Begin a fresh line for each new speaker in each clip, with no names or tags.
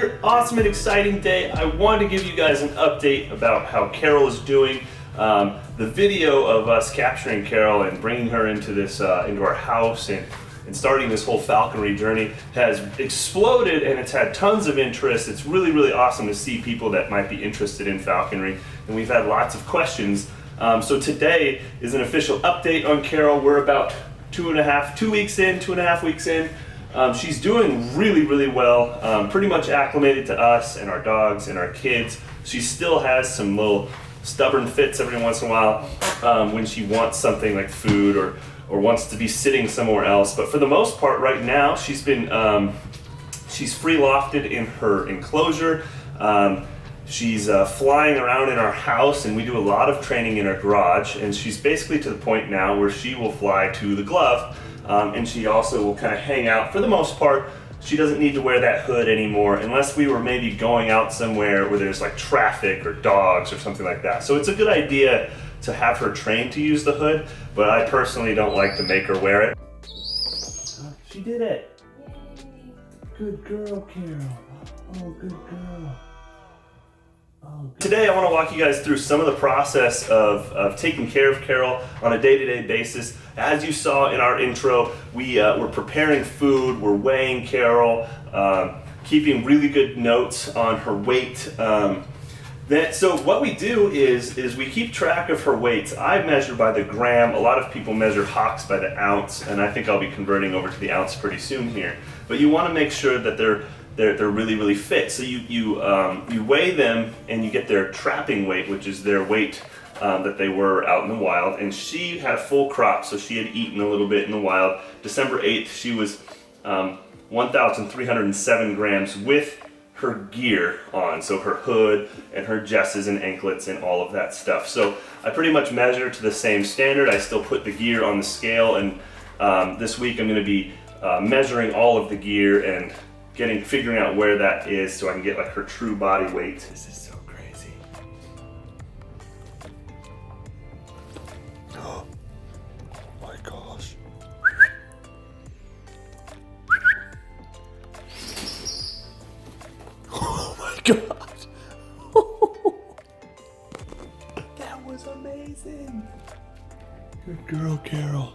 another awesome and exciting day. I wanted to give you guys an update about how Carol is doing. The video of us capturing Carol and bringing her into this into our house and starting this whole falconry journey has exploded, and it's had tons of interest. It's really, really awesome to see people that might be interested in falconry, and we've had lots of questions. So today is an official update on Carol. We're about 2.5 weeks in. She's doing really, really well, pretty much acclimated to us and our dogs and our kids. She still has some little stubborn fits every once in a while when she wants something like food or wants to be sitting somewhere else. But for the most part right now, she's been, she's free lofted in her enclosure. She's flying around in our house, and we do a lot of training in our garage, and she's basically to the point now where she will fly to the glove, and she also will kind of hang out. For the most part, she doesn't need to wear that hood anymore unless we were maybe going out somewhere where there's like traffic or dogs or something like that. So it's a good idea to have her trained to use the hood, but I personally don't like to make her wear it. She did it.
Yay.
Good girl, Carol. Oh, good girl. Today I want to walk you guys through some of the process of taking care of Carol on a day-to-day basis. As you saw in our intro, we're preparing food, we're weighing Carol, keeping really good notes on her weight. So what we do is we keep track of her weights. I measure by the gram. A lot of people measure hocks by the ounce, and I think I'll be converting over to the ounce pretty soon here. But you want to make sure that they're really, really fit. So you weigh them and you get their trapping weight, which is their weight that they were out in the wild. And she had a full crop, so she had eaten a little bit in the wild. December 8th, she was 1,307 grams with her gear on, so her hood and her jesses and anklets and all of that stuff. So I pretty much measure to the same standard. I still put the gear on the scale, and this week I'm going to be measuring all of the gear and figuring out where that is so I can get like her true body weight. This is so crazy. Oh my gosh. Oh my god. That was amazing. Good girl, Carol.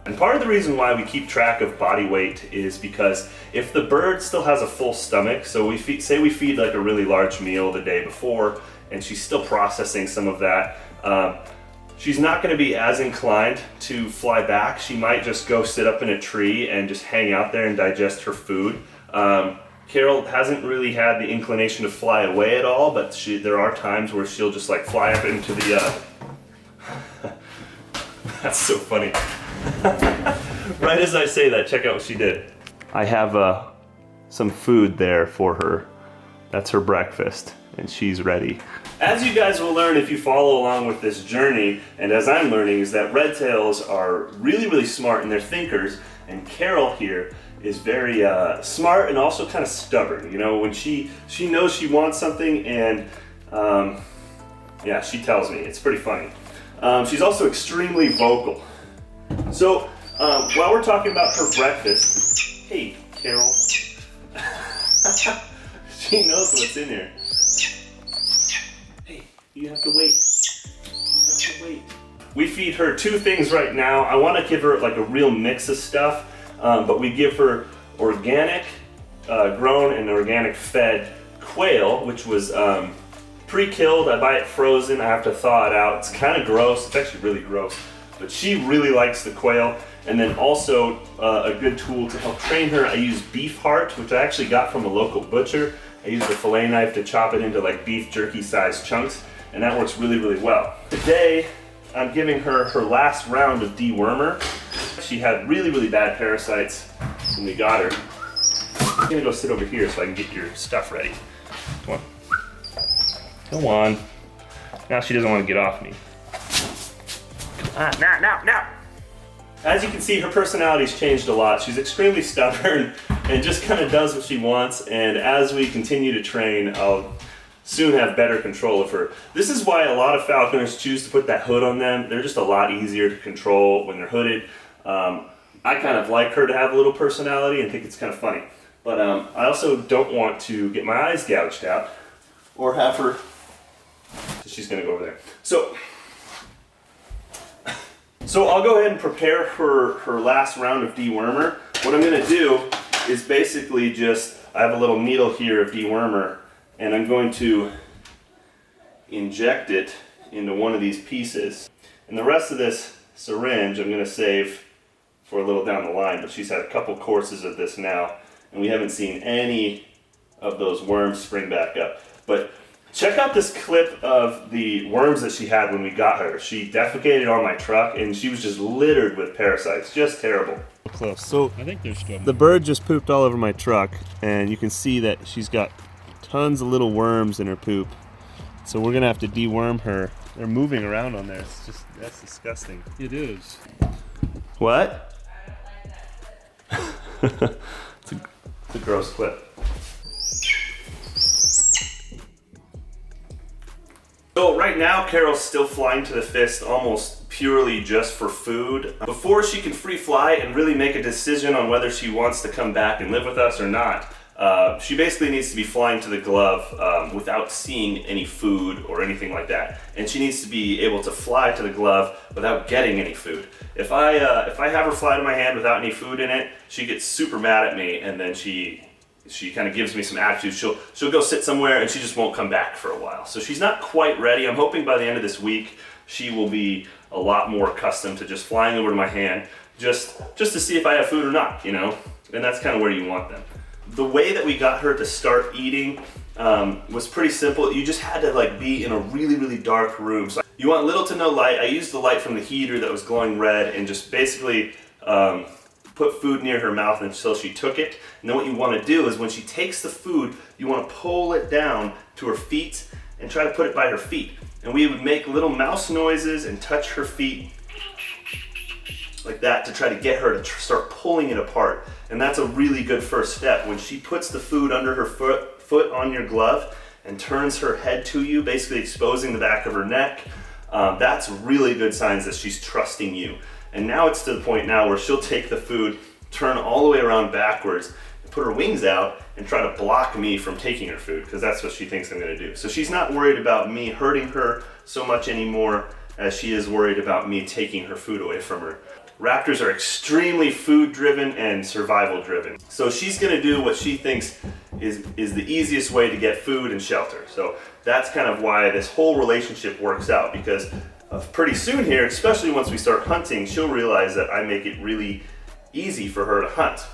And part of the reason why we keep track of body weight is because if the bird still has a full stomach, so we feed like a really large meal the day before, and she's still processing some of that, she's not going to be as inclined to fly back. She might just go sit up in a tree and just hang out there and digest her food. Carol hasn't really had the inclination to fly away at all, but there are times where she'll just like fly up into the That's so funny. Right as I say that, check out what she did. I have some food there for her. That's her breakfast, and she's ready. As you guys will learn if you follow along with this journey, and as I'm learning, is that red tails are really, really smart and they're thinkers, and Carol here is very smart and also kind of stubborn. You know, when she knows she wants something, and yeah, she tells me. It's pretty funny. She's also extremely vocal. So, while we're talking about her breakfast, hey, Carol, she knows what's in here. Hey, you have to wait. You have to wait. We feed her two things right now. I want to give her like a real mix of stuff, but we give her organic grown and organic fed quail, which was pre-killed. I buy it frozen. I have to thaw it out. It's kind of gross. It's actually really gross. But she really likes the quail. And then also a good tool to help train her, I use beef heart, which I actually got from a local butcher. I use the fillet knife to chop it into like beef jerky sized chunks, and that works really, really well. Today, I'm giving her her last round of dewormer. She had really, really bad parasites when we got her. I'm gonna go sit over here so I can get your stuff ready. Come on. Go on. Now she doesn't want to get off me. Now. As you can see, her personality's changed a lot. She's extremely stubborn and just kind of does what she wants. And as we continue to train, I'll soon have better control of her. This is why a lot of falconers choose to put that hood on them. They're just a lot easier to control when they're hooded. I kind of like her to have a little personality and think it's kind of funny. But I also don't want to get my eyes gouged out or have her, she's gonna go over there. So I'll go ahead and prepare her last round of dewormer. What I'm gonna do is basically just, I have a little needle here of dewormer, and I'm going to inject it into one of these pieces. And the rest of this syringe I'm gonna save for a little down the line, but she's had a couple courses of this now, and we haven't seen any of those worms spring back up. But check out this clip of the worms that she had when we got her. She defecated on my truck, and she was just littered with parasites, just terrible. Close. So
I think they're still.
The bird just pooped all over my truck, and you can see that she's got tons of little worms in her poop. So we're gonna have to deworm her. They're moving around on there. It's just, that's disgusting.
It is.
What? It's a gross clip. So right now, Carol's still flying to the fist almost purely just for food. Before she can free fly and really make a decision on whether she wants to come back and live with us or not, she basically needs to be flying to the glove without seeing any food or anything like that. And she needs to be able to fly to the glove without getting any food. If I have her fly to my hand without any food in it, she gets super mad at me, and then she kind of gives me some attitude. She'll go sit somewhere and she just won't come back for a while. So she's not quite ready. I'm hoping by the end of this week she will be a lot more accustomed to just flying over to my hand, just to see if I have food or not, you know? And that's kind of where you want them. The way that we got her to start eating was pretty simple. You just had to like be in a really, really dark room. So you want little to no light. I used the light from the heater that was glowing red and just basically put food near her mouth until she took it. And then what you want to do is when she takes the food, you want to pull it down to her feet and try to put it by her feet. And we would make little mouse noises and touch her feet like that to try to get her to start pulling it apart. And that's a really good first step. When she puts the food under her foot on your glove and turns her head to you, basically exposing the back of her neck, that's really good signs that she's trusting you. And now it's to the point now where she'll take the food, turn all the way around backwards, and put her wings out and try to block me from taking her food, because that's what she thinks I'm gonna do. So she's not worried about me hurting her so much anymore as she is worried about me taking her food away from her. Raptors are extremely food driven and survival driven. So she's gonna do what she thinks is the easiest way to get food and shelter. So that's kind of why this whole relationship works out, because pretty soon here, especially once we start hunting, she'll realize that I make it really easy for her to hunt.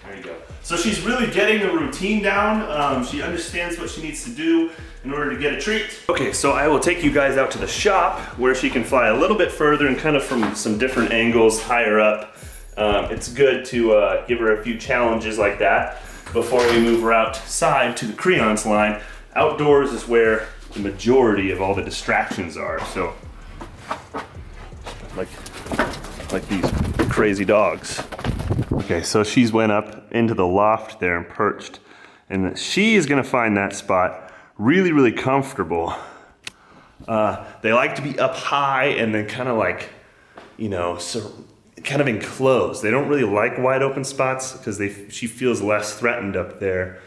There you go. So she's really getting the routine down. She understands what she needs to do in order to get a treat. Okay, so I will take you guys out to the shop where she can fly a little bit further and kind of from some different angles higher up. It's good to give her a few challenges like that before we move her outside to the Creon's line. Outdoors is where the majority of all the distractions are. So, like these crazy dogs. Okay, so she's went up into the loft there and perched, and she is gonna find that spot really, really comfortable. They like to be up high and then kind of like, you know, so kind of enclosed. They don't really like wide open spots because she feels less threatened up there.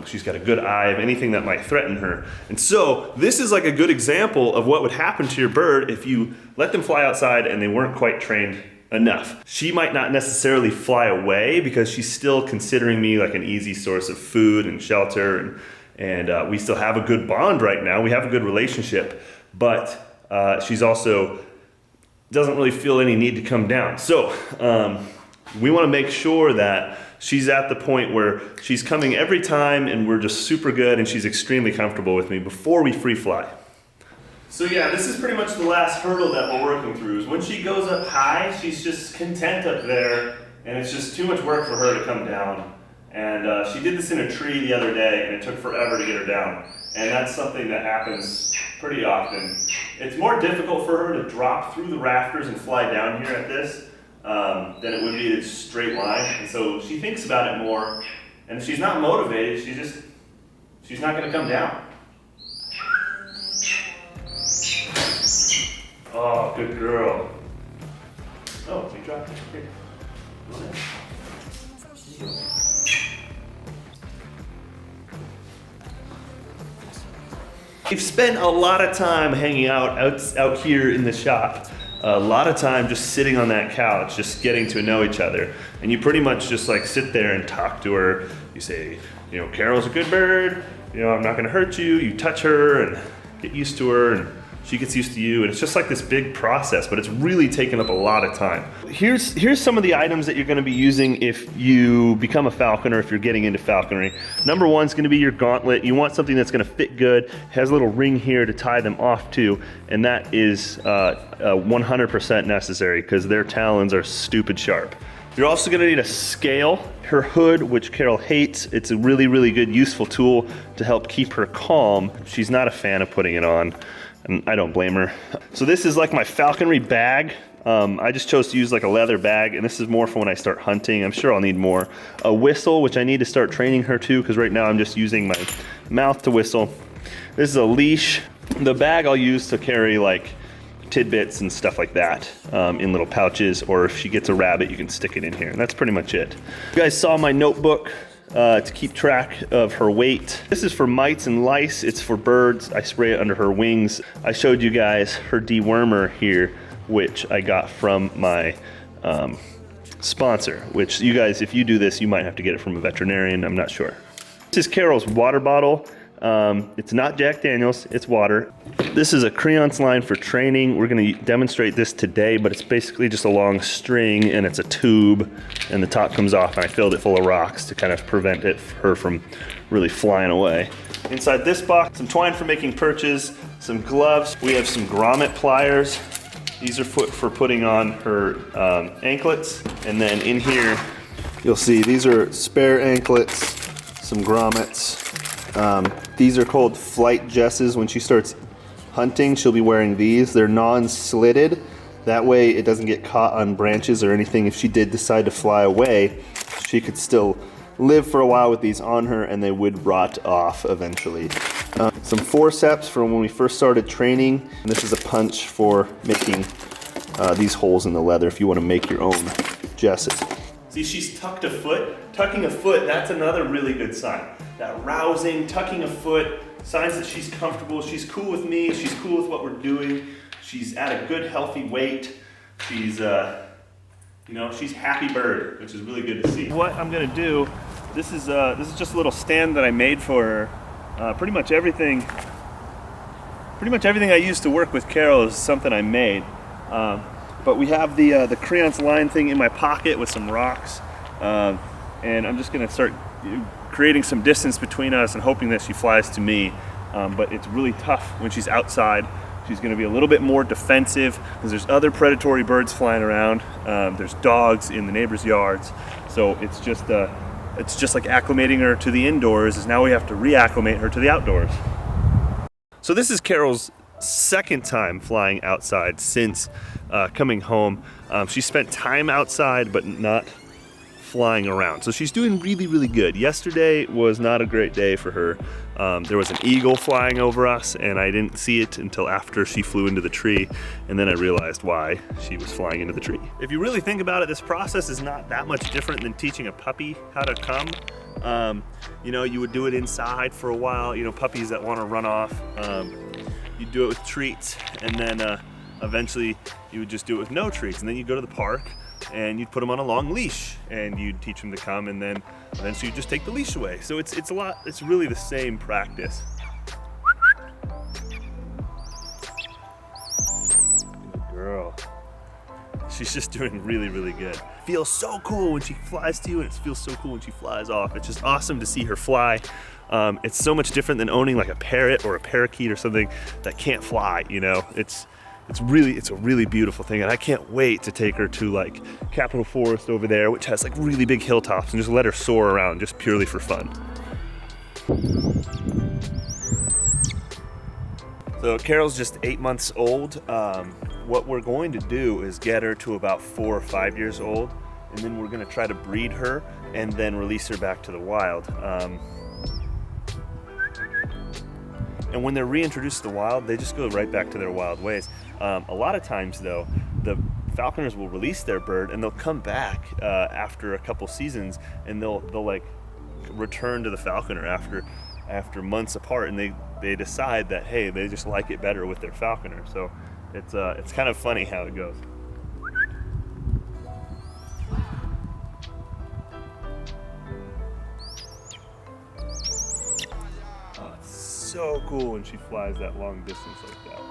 She's got a good eye of anything that might threaten her. And so this is like a good example of what would happen to your bird if you let them fly outside and they weren't quite trained enough. She might not necessarily fly away because she's still considering me like an easy source of food and shelter, and we still have a good bond right now. We have a good relationship, but she's also doesn't really feel any need to come down. So we want to make sure that she's at the point where she's coming every time and we're just super good and she's extremely comfortable with me before we free fly. So yeah, this is pretty much the last hurdle that we're working through. Is when she goes up high, she's just content up there and it's just too much work for her to come down. And she did this in a tree the other day and it took forever to get her down. And that's something that happens pretty often. It's more difficult for her to drop through the rafters and fly down here at this than it would be a straight line. And so she thinks about it more And if she's not motivated, she's not gonna come down. Oh, good girl. Oh, you dropped it. Here. Go ahead. We've spent a lot of time hanging out here in the shop. A lot of time just sitting on that couch, just getting to know each other. And you pretty much just like sit there and talk to her. You say, you know, Carol's a good bird. You know, I'm not gonna hurt you. You touch her and get used to her, and she gets used to you. And it's just like this big process, but it's really taken up a lot of time. Here's some of the items that you're gonna be using if you become a falconer, if you're getting into falconry. Number one is gonna be your gauntlet. You want something that's gonna fit good, has a little ring here to tie them off to, and that is 100% necessary because their talons are stupid sharp. You're also gonna need a scale, her hood, which Carol hates. It's a really, really good, useful tool to help keep her calm. She's not a fan of putting it on, and I don't blame her. So this is like my falconry bag. I just chose to use like a leather bag, and this is more for when I start hunting. I'm sure I'll need more. A whistle, which I need to start training her to, because right now I'm just using my mouth to whistle. This is a leash. The bag I'll use to carry like tidbits and stuff like that in little pouches, or if she gets a rabbit, you can stick it in here. And that's pretty much it. You guys saw my notebook to keep track of her weight. This is for mites and lice. It's for birds. I spray it under her wings. I showed you guys her dewormer here, which I got from my sponsor, which you guys, if you do this, you might have to get it from a veterinarian. I'm not sure. This is Carol's water bottle. It's not Jack Daniels, it's water. This is a creance line for training. We're gonna demonstrate this today, but it's basically just a long string and it's a tube and the top comes off, and I filled it full of rocks to kind of prevent her from really flying away. Inside this box, some twine for making perches, some gloves. We have some grommet pliers. These are for putting on her anklets. And then in here, you'll see these are spare anklets, some grommets. These are called flight jesses. When she starts hunting, she'll be wearing these. They're non-slitted. That way it doesn't get caught on branches or anything. If she did decide to fly away, she could still live for a while with these on her, and they would rot off eventually. Some forceps from when we first started training. And this is a punch for making these holes in the leather if you want to make your own jesses. See, she's tucked a foot. Tucking a foot, that's another really good sign. That rousing, tucking a foot, signs that she's comfortable, she's cool with me, she's cool with what we're doing, she's at a good, healthy weight, she's, you know, she's happy bird, which is really good to see. What I'm gonna do, this is just a little stand that I made for her. Pretty much everything I used to work with Carol is something I made. But we have the creance line thing in my pocket with some rocks, and I'm just gonna start creating some distance between us and hoping that she flies to me. But it's really tough when she's outside. She's gonna be a little bit more defensive because there's other predatory birds flying around. There's dogs in the neighbors' yards. So it's just like acclimating her to the indoors, is now we have to reacclimate her to the outdoors. So this is Carol's second time flying outside since coming home. She spent time outside, but not flying around. So she's doing really, really good. Yesterday was not a great day for her. There was an eagle flying over us, and I didn't see it until after she flew into the tree, and then I realized why she was flying into the tree. If you really think about it, this process is not that much different than teaching a puppy how to come. You know, you would do it inside for a while, you know, puppies that want to run off. You do it with treats, and then eventually you would just do it with no treats, and then you go to the park and you'd put them on a long leash and you'd teach them to come, and then eventually you just take the leash away. So it's really the same practice. Good girl. She's just doing really, really good. Feels so cool when she flies to you, and it feels so cool when she flies off. It's just awesome to see her fly. It's so much different than owning like a parrot or a parakeet or something that can't fly, you know? It's a really beautiful thing, and I can't wait to take her to like Capitol Forest over there, which has like really big hilltops, and just let her soar around just purely for fun. So Carol's just 8 months old. What we're going to do is get her to about 4 or 5 years old, and then we're gonna try to breed her and then release her back to the wild. And when they're reintroduced to the wild, they just go right back to their wild ways. A lot of times though, the falconers will release their bird and they'll come back after a couple seasons, and they'll like return to the falconer after months apart, and they decide that, hey, they just like it better with their falconer. So it's kind of funny how it goes. Oh, it's so cool when she flies that long distance like that.